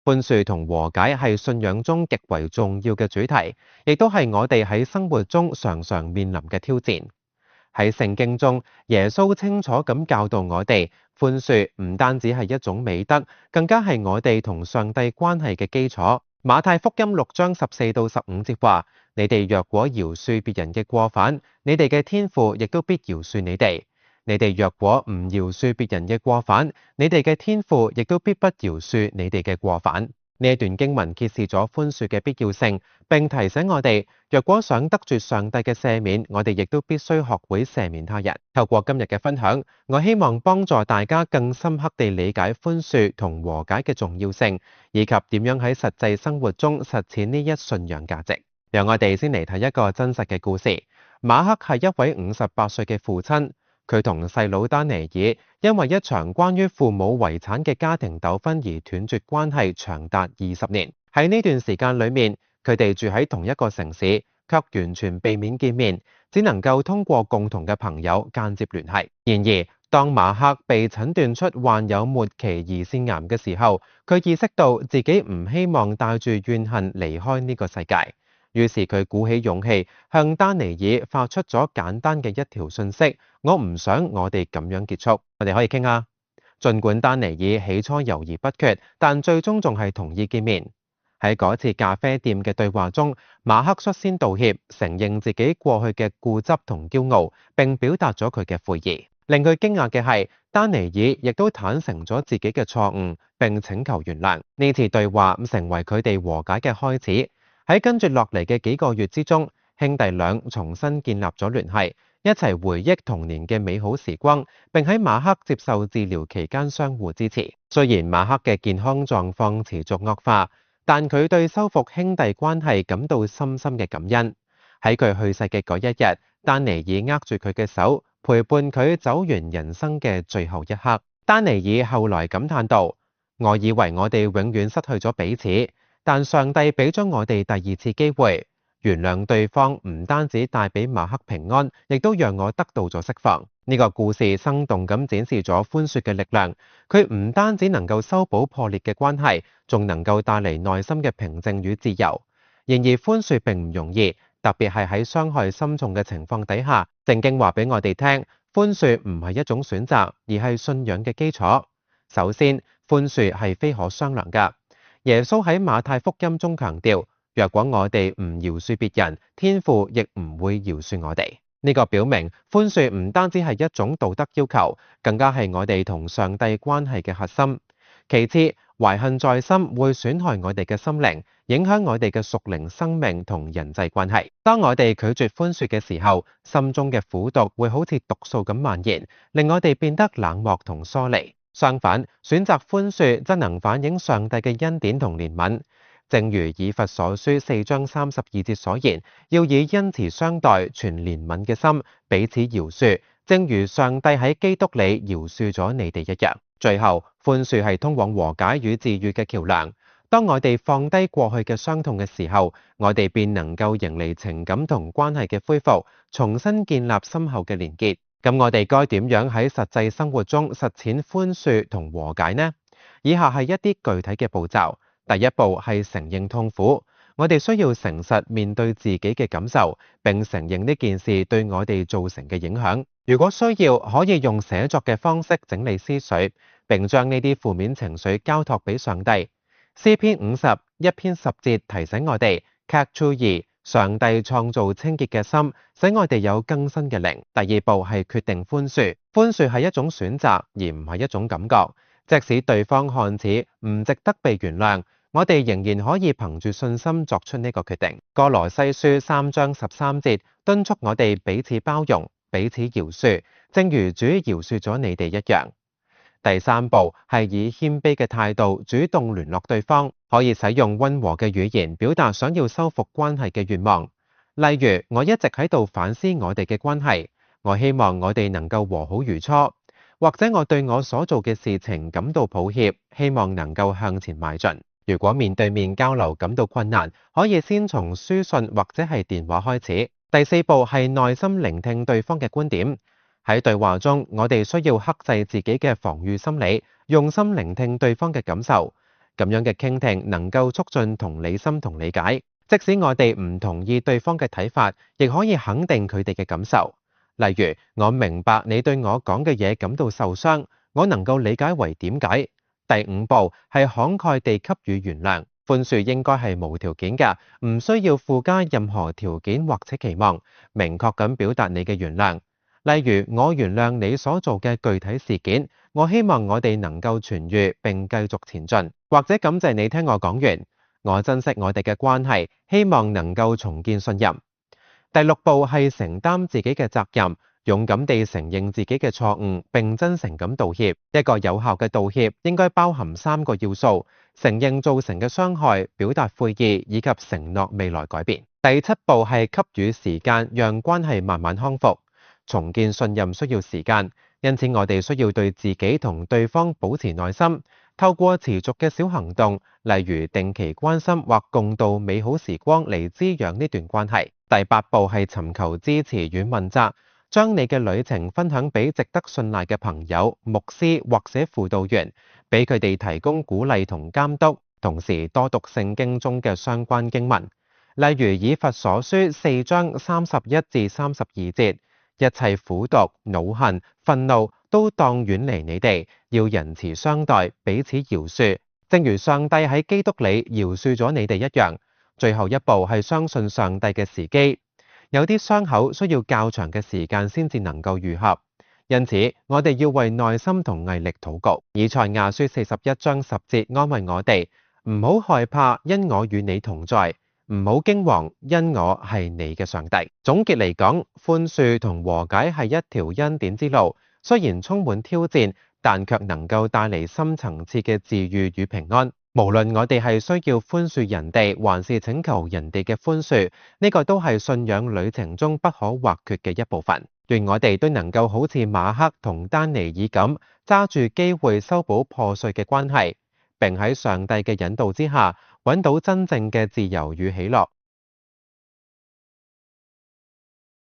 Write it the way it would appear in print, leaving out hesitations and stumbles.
寬恕同和解係信仰中極為重要嘅主題，亦都係我哋喺生活中常常面臨嘅挑戰。喺聖經中，耶穌清楚咁教導我哋，寬恕唔單止係一種美德，更加係我哋同上帝關係嘅基礎。馬太福音6章14到15節話：你哋若果饒恕別人嘅過犯，你哋嘅天父亦都必饒恕你哋；你哋若果唔饒恕別人嘅過犯，你哋嘅天父亦都必不饒恕你哋嘅過犯。呢一段經文揭示咗寬恕嘅必要性，並提醒我哋，若果想得住上帝嘅赦免，我哋亦都必須學會赦免他人。透過今日嘅分享，我希望幫助大家更深刻地理解寬恕同和解嘅重要性，以及點樣喺實際生活中實踐呢一信仰價值。讓我哋先嚟睇一個真實嘅故事。馬克係一位58歲嘅父親。佢同細佬丹尼爾因為一場關於父母遺產嘅家庭糾紛而斷絕關係長達20年。喺呢段時間裏面，佢哋住喺同一個城市，卻完全避免見面，只能夠通過共同嘅朋友間接聯繫。然而，當馬克被診斷出患有末期胰腺癌嘅時候，佢意識到自己唔希望帶住怨恨離開呢個世界。於是佢鼓起勇氣向丹尼爾發出咗簡單嘅一條訊息：我唔想我哋咁樣結束，我哋可以傾下。儘管丹尼爾起初猶豫不決，但最終仲係同意見面。喺嗰次咖啡店嘅對話中，馬克率先道歉，承認自己過去嘅固執同驕傲，並表達咗佢嘅悔意。令佢驚訝嘅係，丹尼爾亦都坦誠咗自己嘅錯誤，並請求原諒。呢次對話成為佢哋和解嘅開始。喺跟住落嚟嘅幾個月之中，兄弟倆重新建立咗聯繫，一齊回憶童年嘅美好時光，並喺馬克接受治療期間相互支持。雖然馬克嘅健康狀況持續惡化，但佢對修復兄弟關係感到深深嘅感恩。喺佢去世嘅嗰一日，丹尼爾握住佢嘅手，陪伴佢走完人生嘅最後一刻。丹尼爾後來感嘆道：我以為我哋永遠失去咗彼此。但上帝俾咗我哋第二次機會，原諒對方唔單止帶俾馬克平安，亦都讓我得到咗釋放。呢個故事生動咁展示咗寬恕嘅力量，佢唔單止能夠修補破裂嘅關係，仲能夠帶嚟內心嘅平靜與自由。然而寬恕並唔容易，特別係喺傷害深重嘅情況底下。聖經話俾我哋聽，寬恕唔係一種選擇，而係信仰嘅基礎。首先，寬恕係非可商量㗎。耶穌喺馬太福音中強調，若果我哋唔饒恕別人，天父亦唔會饒恕我哋。呢個表明寬恕唔單止係一種道德要求，更加係我哋同上帝關係嘅核心。其次，懷恨在心會損害我哋嘅心靈，影響我哋嘅屬靈生命同人際關係。當我哋拒絕寬恕嘅時候，心中嘅苦毒會好似毒素咁蔓延，令我哋變得冷漠同疏離。相反，選擇寬恕則能反映上帝嘅恩典同憐憫。正如以弗所書4章32節所言，要以恩慈相待，存憐憫嘅心，彼此饒恕，正如上帝喺基督裏饒恕咗你哋一樣。最後，寬恕係通往和解與治癒嘅橋樑。當我哋放低過去嘅傷痛嘅時候，我哋便能夠迎嚟情感同關係嘅恢復，重新建立深厚嘅連結。咁我哋該點樣喺實際生活中實踐寬恕同和解呢？以下係一啲具體嘅步驟。第一步係承認痛苦，我哋需要誠實面對自己嘅感受，並承認呢件事對我哋造成嘅影響。如果需要，可以用寫作嘅方式整理思緒，並將呢啲負面情緒交託俾上帝。詩篇51篇10節提醒我哋，卡ทู爾，上帝創造清潔嘅心，使我哋有更新嘅靈。第二步係決定寬恕，寬恕係一種選擇，而唔係一種感覺。即使對方看似唔值得被原諒，我哋仍然可以憑住信心作出呢個決定。歌羅西書3章13節敦促我哋彼此包容，彼此饒恕，正如主饒恕咗你哋一樣。第三步係以謙卑嘅態度主動聯絡對方，可以使用溫和嘅語言表達想要修復關係嘅願望。例如，我一直喺度反思我哋嘅關係，我希望我哋能夠和好如初，或者我對我所做嘅事情感到抱歉，希望能夠向前邁進。如果面對面交流感到困難，可以先從書信或者係電話開始。第四步係耐心聆聽對方嘅觀點。喺對話中，我哋需要克制自己嘅防禦心理，用心聆聽對方嘅感受。咁樣嘅傾聽能夠促進同理心同理解，即使我哋唔同意對方嘅睇法，亦可以肯定佢哋嘅感受。例如，我明白你對我講嘅嘢感到受傷，我能夠理解為點解。第五步係慷慨地給予原諒，寬恕應該係無條件嘅，唔需要附加任何條件或者期望，明確咁表達你嘅原諒。例如，我原諒你所做嘅具體事件，我希望我哋能夠痊癒並繼續前進，或者感謝你聽我講完，我珍惜我哋嘅關係，希望能夠重建信任。第六步係承擔自己嘅責任，勇敢地承認自己嘅錯誤，並真誠咁道歉。一個有效嘅道歉應該包含3個要素：承認造成嘅傷害、表達悔意以及承諾未來改變。第7步係給予時間，讓關係慢慢康復。重建信任需要時間，因此我哋需要對自己同對方保持耐心，透過持續嘅小行動，例如定期關心或共度美好時光嚟滋養呢段關係。第8步係尋求支持與問責，將你嘅旅程分享俾值得信賴嘅朋友、牧師或者輔導員，俾佢哋提供鼓勵同監督，同時多讀聖經中嘅相關經文，例如以弗所書4章31至32節。一切苦毒、惱恨、憤怒都當遠離你哋，要仁慈相待，彼此饒恕，正如上帝喺基督裏饒恕咗你哋一樣。最後一步係相信上帝嘅時機，有啲傷口需要較長嘅時間先至能夠愈合，因此我哋要為耐心同毅力禱告。以賽亞書41章10節安慰我哋：唔好害怕，因我與你同在。唔好驚惶，因我係你嘅上帝。總結嚟講，寬恕同和解係一條恩典之路，雖然充滿挑戰，但卻能夠帶嚟深層次嘅治癒與平安。無論我哋係需要寬恕人哋，還是請求人哋嘅寬恕，呢個都係信仰旅程中不可或缺嘅一部分。願我哋都能夠好似馬克同丹尼爾咁，揸住機會修補破碎嘅關係，並喺上帝嘅引導之下，揾到真正嘅自由與喜樂。